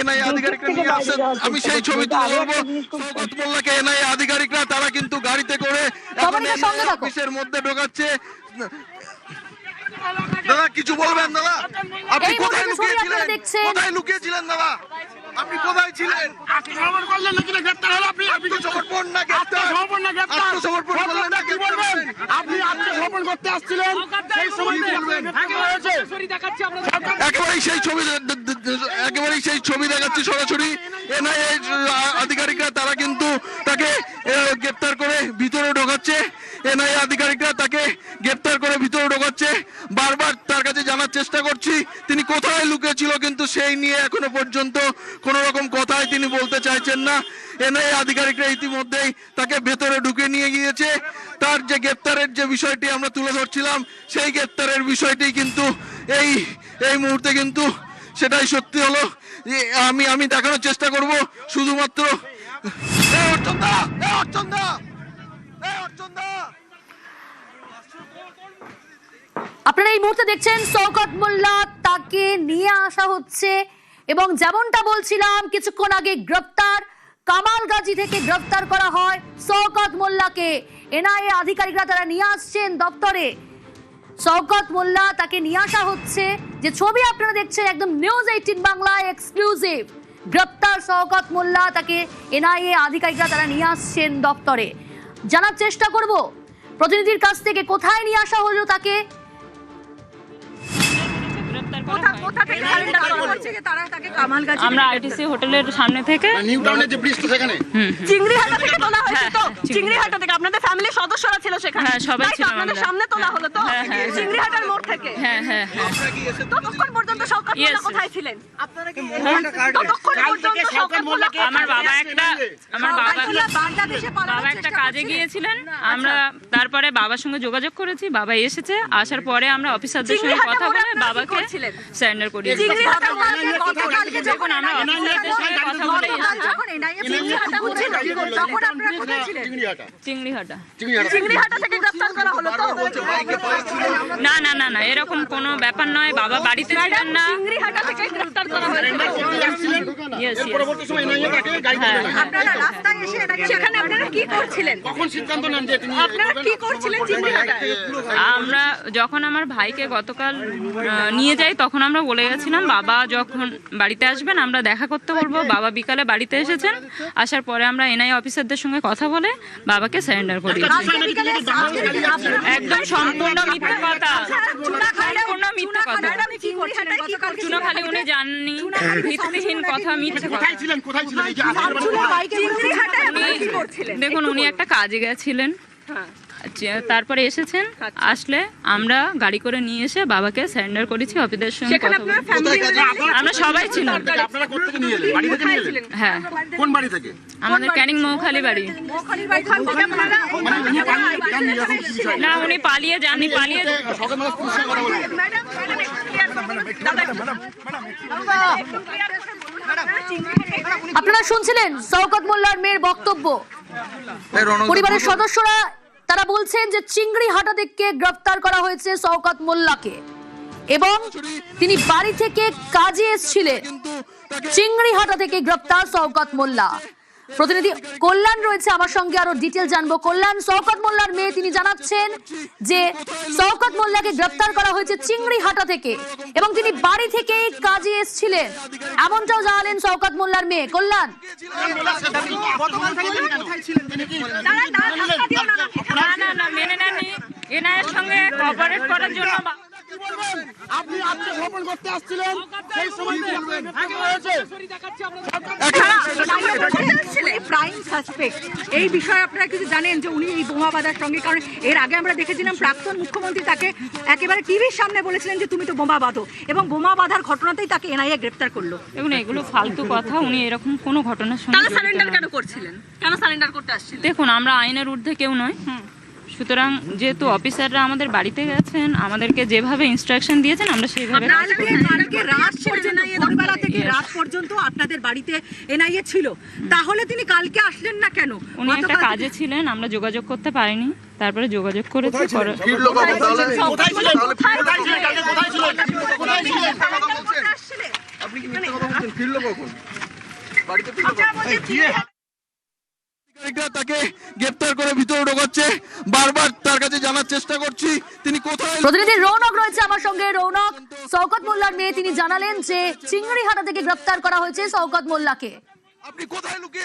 NIA আধিকারিকরা নিয়ে আসছেন। আমি সেই ছবি তুলে ধরবো। শওকত মোল্লাকে এনআইএ আধিকারিকরা তারা কিন্তু গাড়িতে করে এখন অফিসের মধ্যে ঢোকাচ্ছে। দাদা কিছু বলবেন দাদা? আপনি কোথায় লুকিয়েছিলেন? কোথায় লুকিয়েছিলেন দাদা? আপনি কোথায় ছিলেন? আত্মসমর্পণ করলেন নাকি না গ্রেফতার হলো? আপনি আত্মসমর্পণ না গ্রেফতার? আত্মসমর্পণ করলেন না গ্রেফতার? আপনি আত্মসমর্পণ করতে আসছিলেন সেই সময় একেবারেই সেই ছবি দেখাচ্ছি সরাসরি। এনআইএ আধিকারিকরা তারা কিন্তু তাকে গ্রেফতার করে ভিতরে ঢোকাচ্ছে। এনআইএ আধিকারিকরা তাকে গ্রেফতার করে ভিতরে ঢোকাচ্ছে। বারবার তার কাছে জানার চেষ্টা করছি তিনি কোথায় লুকিয়েছিল, কিন্তু সেই নিয়ে এখনো পর্যন্ত কোনো রকম কথাই তিনি বলতে চাইছেন না। এনআইএ আধিকারিকরা ইতিমধ্যেই তাকে ভেতরে ঢুকে নিয়ে গিয়েছে। তার যে গ্রেপ্তারের যে বিষয়টি আমরা তুলে ধরছিলাম, সেই গ্রেপ্তারের বিষয়টি কিন্তু এই মুহূর্তে কিন্তু সেটাই সত্যি হলো। আমি দেখানোর চেষ্টা করব শুধুমাত্র। আপনারা এই মুহূর্তে দেখছেন শওকত মোল্লা, তাকে নিয়ে আসা হচ্ছে এবং যেমনটা বলছিলাম কিছুক্ষণ আগে গ্রেফতার কামালগাজী থেকে গ্রেফতার করা হয় শওকত মোল্লাকে। এনআইএ আধিকারিকরা তারা নিয়ে আসছেন দপ্তরে। শওকত মোল্লা তাকে নিয়ে আসা হচ্ছে। যে ছবি আপনারা দেখছেন একদম নিউজ 18 বাংলা এক্সক্লুসিভ। গ্রেফতার শওকত মোল্লা, তাকে এনআইএ আধিকারিকরা তারা নিয়ে আসছেন দপ্তরে। জানার চেষ্টা করব প্রতিনিধির কাছ থেকে কোথায় নিয়ে আসা হলো তাকে। আমরা আইটিসি হোটেলের সামনে থেকে নিউ টাউনের যে ব্রিজ তো সেখানে চিংড়িহাটা থেকে তোলা হয়েছে তো? চিংড়িহাটা থেকে আপনাদের ফ্যামিলির সদস্যরা ছিল সেখানে? হ্যাঁ, সবাই ছিল। আপনাদের সামনে তোলা হলো তো চিংড়িহাটার মোড় থেকে? হ্যাঁ হ্যাঁ হ্যাঁ। ততক্ষণ পর্যন্ত শওকত মোল্লা কোথায় ছিলেন? আপনারা কি ততক্ষণ পর্যন্ত শওকত মোল্লাকে আমার বাবা একটা কাজে গিয়েছিলেন। আমরা তারপরে বাবার সঙ্গে যোগাযোগ করেছি, বাবা এসেছে। আসার পরে আমরা অফিসারদের সঙ্গে কথা বলে বাবাকে সারেন্ডার করিয়েছি। যখন আমরা অফিসারদের সঙ্গে কথা বলে চিংড়িহাটা থেকে গ্রেফতার করা হলো তো? না না না না, এরকম কোনো ব্যাপার নয়। বাবা বাড়িতে ছিলেন না। চিংড়িহাটা থেকে গ্রেফতার করা হলো। পরবর্তী সময় এনআইএ তাকে গাড়িতে করে নেয়। আপনারা রাস্তায় এসে সেখানে আপনারা কি করছিলেন? কখন সিদ্ধান্ত নেন যে তিনি আপনারা কি করছিলেন চিংড়িহাটায়? আমরা যখন আমার ভাইকে গতকাল নিয়ে যাই তখন আমরা বলে গেছিলাম বাবা যখন বাড়িতে আসবেন আমরা দেখা করতে বলবো। বাবা বিকালে বাড়িতে এসেছেন। আসার পরে আমরা এনআইএ অফিসারদের সঙ্গে কথা বলে বাবাকে সারেন্ডার করি। একদম সম্পূর্ণ মিথ্যা কথা, সম্পূর্ণ মিথ্যা কথা। চুনাখালি উনি জাননি, ভিত্তিহীন কথা, মিথ্যে কথা। কোথায় ছিলেন এই যে দেখুন উনি একটা কাজে গেছিলেন, তারপরে এসেছেন। আসলে আমরা গাড়ি করে নিয়ে এসে বাবাকে সারেন্ডার করেছি অফিসের সঙ্গে কথা বলে। আমরা সবাই ছিলাম। আপনারা কোথা থেকে নিয়ে এলেন? বাড়ি থেকে নিয়ে এলেন? হ্যাঁ। কোন বাড়ি থেকে? আমাদের ক্যানিং মৌখালি বাড়ি। মানে উনি পালিয়ে যাননি এরকম কিছু বিষয়? না, উনি পালিয়ে যাননি। পালিয়ে সকাল বেলা পুলিশে কথা বলে। আপনারা শুনছিলেন শওকত মোল্লার মেয়ের বক্তব্য। পরিবারের সদস্যরা তারা বলছেন যে চিংড়িহাটা থেকে গ্রেফতার করা হয়েছে শওকত মোল্লাকে এবং তিনি বাড়ি থেকে কাজে এসেছিলেন। চিংড়িহাটা থেকে গ্রেফতার শওকত মোল্লা। প্রতিনিধি কল্যাণ রয়েছে আমার সঙ্গে, আরো ডিটেল জানবো। কল্যাণ, শওকত মোল্লার মেয়ে তিনি জানাচ্ছেন যে শওকত মোল্লাকে গ্রেফতার করা হয়েছে চিংড়িহাটা থেকে এবং তিনি বাড়ি থেকে কাজে এসেছিলেন, এমনটাও জানালেন শওকত মোল্লার মেয়ে। কল্যাণ, মেনে নেননি এনআইএর সঙ্গে কোঅপারেট করার জন্য। আপনি আত্মসমর্পণ করতে আসছিলেন সেই সময় প্রাইম সাসপেক্ট এই বিষয়ে আপনারা কিছু জানেন যে উনি এই বোমা বাঁধার সঙ্গে? কারণ এর আগে আমরা দেখেছিলাম প্রাক্তন মুখ্যমন্ত্রী তাকে একেবারে টিভির সামনে বলেছিলেন যে তুমি তো বোমা বাঁধো এবং বোমা বাঁধার ঘটনাতেই তাকে এনআইএ গ্রেফতার করলো। এবং এগুলো ফালতু কথা। উনি এরকম কোনো ঘটনার সঙ্গে সারেন্ডার কেন করছিলেন? কেন সারেন্ডার করতে আসছিলেন? দেখুন আমরা আইনের ঊর্ধ্বে কেউ নয়। সুতরাং যেহেতু অফিসাররা আমাদের বাড়িতে গেছেন, আমাদেরকে যেভাবে ইনস্ট্রাকশন দিয়েছেন আমরা সেইভাবে। রাত পর্যন্ত আপনাদের বাড়িতে এনআইএ ছিল, তাহলে তিনি কালকে আসলেন না কেন? উনি একটা কাজে ছিলেন, আমরা যোগাযোগ করতে পারিনি। তারপরে যোগাযোগ করেছি। আপনি কি মিথ্যা কথা বলছেন? ফিরলো কখন? বাড়িতে ফিরলো কখন? আধিকারিকরা তাকে গ্রেপ্তার করে ভিতরে ঢোকাচ্ছে। বারবার তার কাছে জানার চেষ্টা করছি তিনি কোথায়। প্রতিনিধি রৌনক রয়েছে আমার সঙ্গে। রৌনক, শওকত মোল্লার মেয়ে তিনি জানালেন যে চিংড়িহাটা থেকে গ্রেপ্তার করা হয়েছে শওকত মোল্লাকে। আপনি কোথায় লুকিয়ে